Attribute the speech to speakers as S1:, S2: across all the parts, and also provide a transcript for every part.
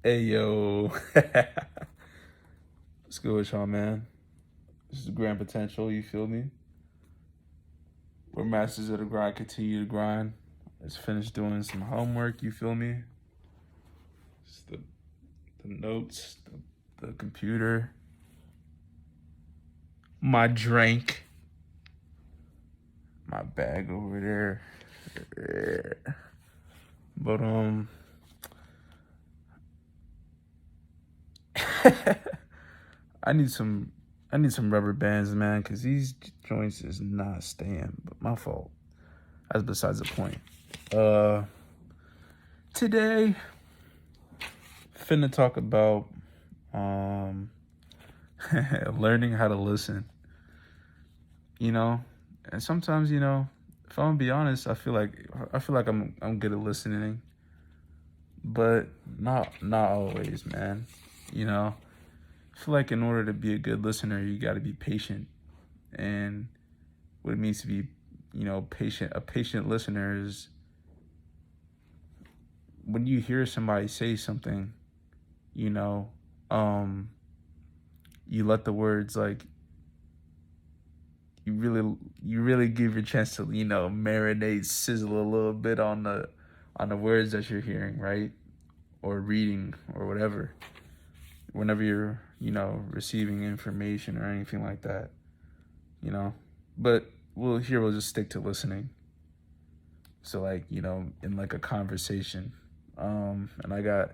S1: Hey yo, what's good with y'all, man? This is Grand Potential. You feel me? We're masters of the grind. Continue to grind. Let's finish doing some homework. You feel me? It's the notes, the computer, my drink, my bag over there. But I need some I need some rubber bands, man, because these joints is not staying. But my fault. That's besides the point. Uh, Today, finna talk about um learning how to listen. You know, and sometimes if I'm gonna be honest, I feel like I'm good at listening, but not always, man. You know, I feel like in order to be a good listener, you got to be patient, and what it means to be, patient. A patient listener is when you hear somebody say something, you know, um, you let the words like you really give your chance to marinate, sizzle a little bit on the words that you're hearing, right, or reading or whatever. Whenever you're receiving information or anything like that, you know. But we'll just stick to listening. So like in like a conversation, and I got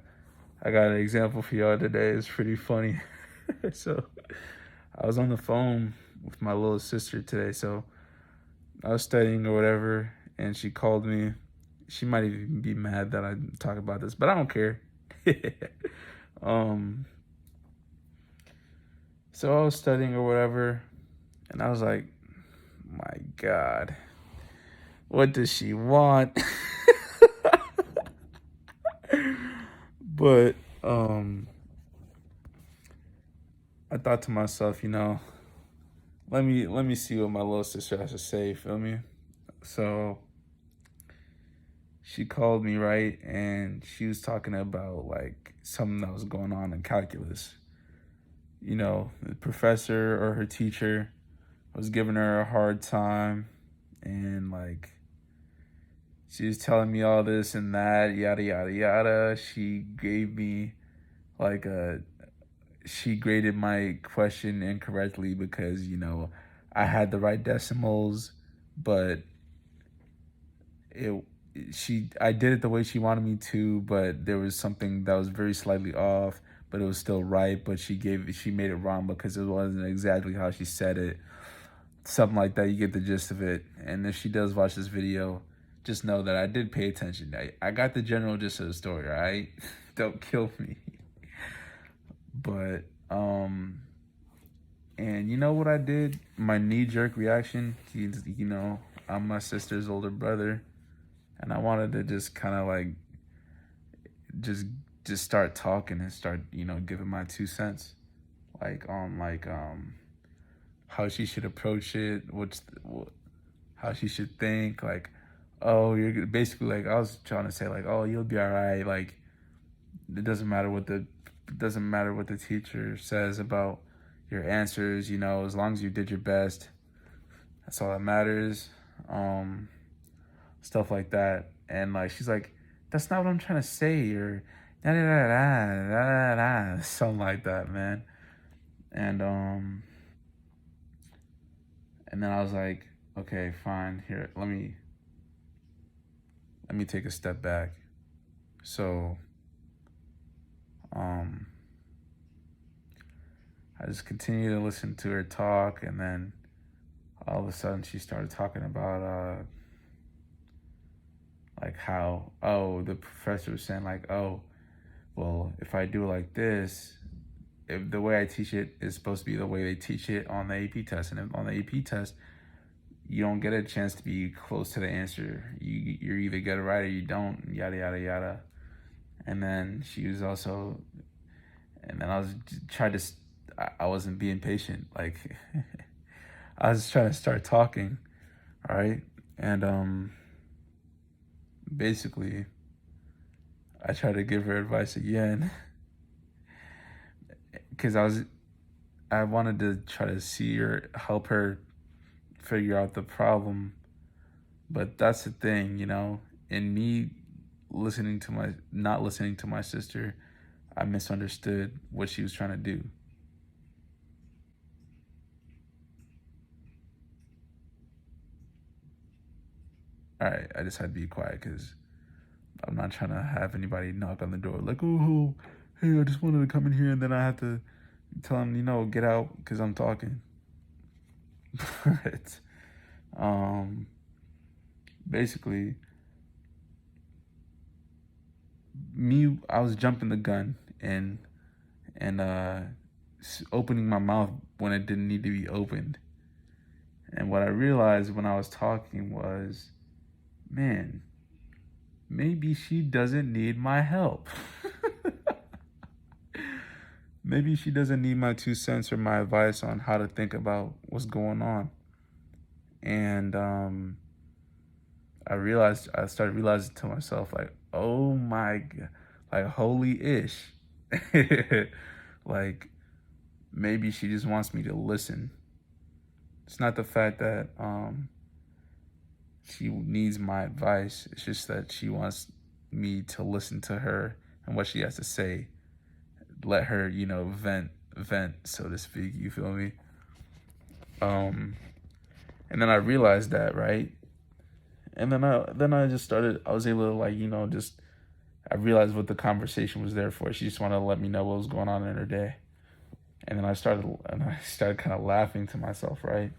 S1: an example for y'all today. It's pretty funny. So I was on the phone with my little sister today. So I was studying or whatever, and she called me. She might even be mad that I talk about this, but I don't care. um, so I was studying or whatever, and I was like, my God, what does she want? But I thought to myself, let me see what my little sister has to say. Feel me? So she called me, right, and she was talking about like something that was going on in calculus. The professor or her teacher was giving her a hard time, and like she was telling me all this and that, yada yada yada. Like a she graded my question incorrectly because I had the right decimals, but it she I did it the way she wanted me to, but there was something that was very slightly off, but it was still right. But she made it wrong because it wasn't exactly how she said it. Something like that. You get the gist of it. And if she does watch this video, just know that I did pay attention. I got the general gist of the story. All right, don't kill me. But and you know what I did? My knee jerk reaction. I'm my sister's older brother, and I wanted to just kind of like just just start talking and start giving my 2 cents, like on like how she should approach it, how she should think, like, oh, you're basically like I was trying to say like, oh, you'll be all right, like it doesn't matter what the teacher says about your answers, as long as you did your best, that's all that matters. um Stuff like that. And like she's like, that's not what I'm trying to say, or da da da da da da da, something like that, man. And and then I was like, okay, fine, here, let me take a step back. So um I just continued to listen to her talk, and then all of a sudden she started talking about like how, oh, the professor was saying like, oh, well, if I do it like this, if the way I teach it is supposed to be the way they teach it on the AP test, and if on the AP test you don't get a chance to be close to the answer, you're either get it right or you don't, yada yada yada. And then she was also, and then I was trying to, I wasn't being patient, like I was trying to start talking, all right, and basically I tried to give her advice again, because I wanted to try to see or help her figure out the problem. But that's the thing, in me not listening to my sister, I misunderstood what she was trying to do. All right, I just had to be quiet because I'm not trying to have anybody knock on the door like, oh, hey, I just wanted to come in here, and then I have to tell them, get out because I'm talking. But um, basically, I was jumping the gun and opening my mouth when it didn't need to be opened. And what I realized when I was talking was, man, maybe she doesn't need my help. Maybe she doesn't need my 2 cents or my advice on how to think about what's going on. And I started realizing to myself, like, oh my God, like, holy ish. Like, maybe she just wants me to listen. It's not the fact that she needs my advice. It's just that she wants me to listen to her and what she has to say. Let her, vent, so to speak. You feel me? And then I realized that, right? And then I just started. I was able to, like, I realized what the conversation was there for. She just wanted to let me know what was going on in her day. And then I started kind of laughing to myself, right?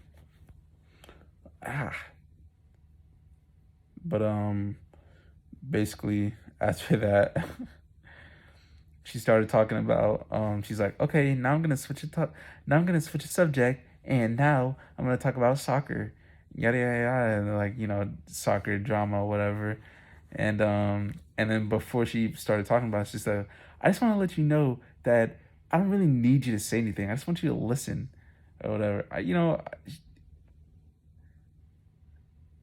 S1: But basically after that, she started talking about she's like, okay, now I'm gonna switch the subject, and now I'm gonna talk about soccer, yada yada yada, and like, soccer drama, whatever. And then before she started talking about it, she said, I just want to let you know that I don't really need you to say anything. I just want you to listen or whatever.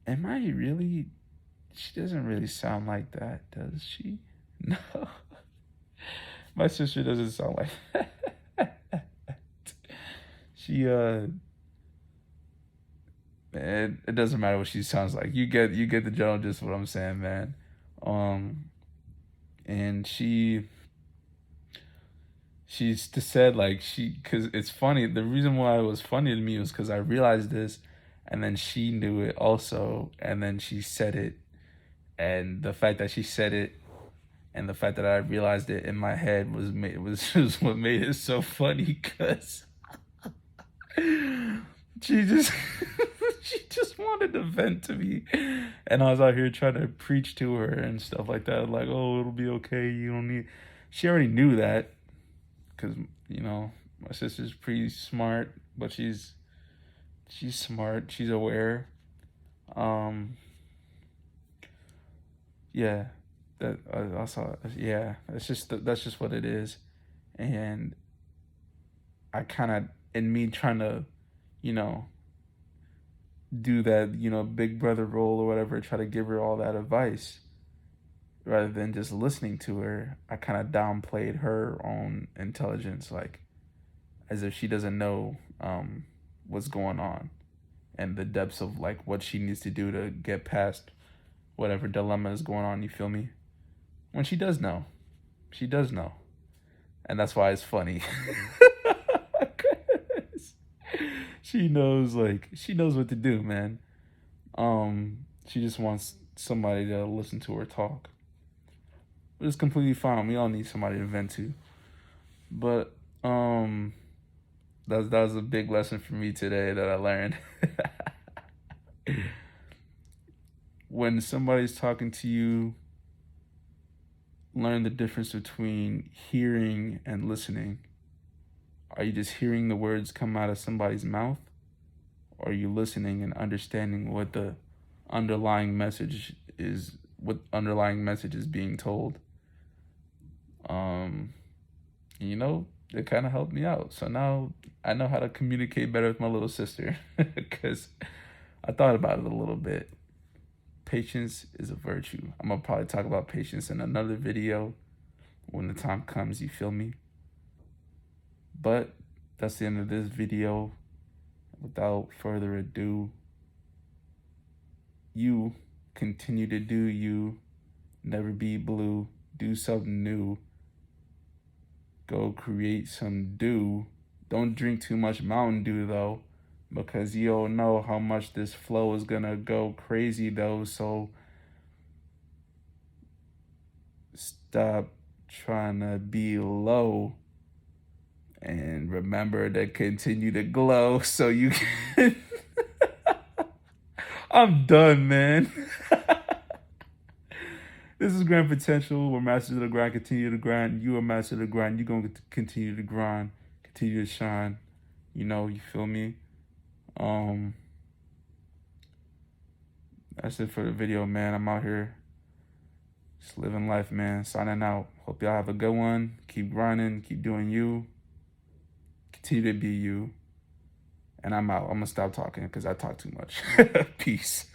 S1: Am I really? She doesn't really sound like that, does she? No. My sister doesn't sound like that. She it doesn't matter what she sounds like. You get the general gist of what I'm saying, man. And she's said, like, because it's funny. The reason why it was funny to me was because I realized this, and then she knew it also, and then she said it, and the fact that she said it, and the fact that I realized it in my head was what made it so funny, because she just she just wanted to vent to me, and I was out here trying to preach to her and stuff like that, like, oh, it'll be okay, you don't need. She already knew that, because my sister's pretty smart, but she's smart, she's aware. um yeah, that I saw. Yeah, that's just what it is. And I kind of, in me trying to, you know do that, big brother role or whatever, try to give her all that advice rather than just listening to her, I kind of downplayed her own intelligence, like, as if she doesn't know what's going on and the depths of, like, what she needs to do to get past whatever dilemma is going on. You feel me? When she does know. She does know. And that's why it's funny. 'Cause she knows, like, she knows what to do, man. She just wants somebody to listen to her talk. But it's completely fine. We all need somebody to vent to. But that was a big lesson for me today that I learned. When somebody's talking to you, learn the difference between hearing and listening. Are you just hearing the words come out of somebody's mouth? Or are you listening and understanding what the underlying message is, being told? It kind of helped me out. So now I know how to communicate better with my little sister, because I thought about it a little bit. Patience is a virtue. I'm gonna probably talk about patience in another video when the time comes, you feel me? But that's the end of this video. Without further ado, you continue to do you. Never be blue. Do something new. Go create some dew. Don't drink too much Mountain Dew though, because you don't know how much this flow is gonna go crazy though. So stop trying to be low and remember to continue to glow so you can. I'm done, man. This is Grand Potential. We're masters of the grind. Continue to grind. You are master of the grind. You're going to continue to grind. Continue to shine. You know, you feel me? That's it for the video, man. I'm out here just living life, man. Signing out. Hope y'all have a good one. Keep grinding. Keep doing you. Continue to be you. And I'm out. I'm going to stop talking because I talk too much. Peace.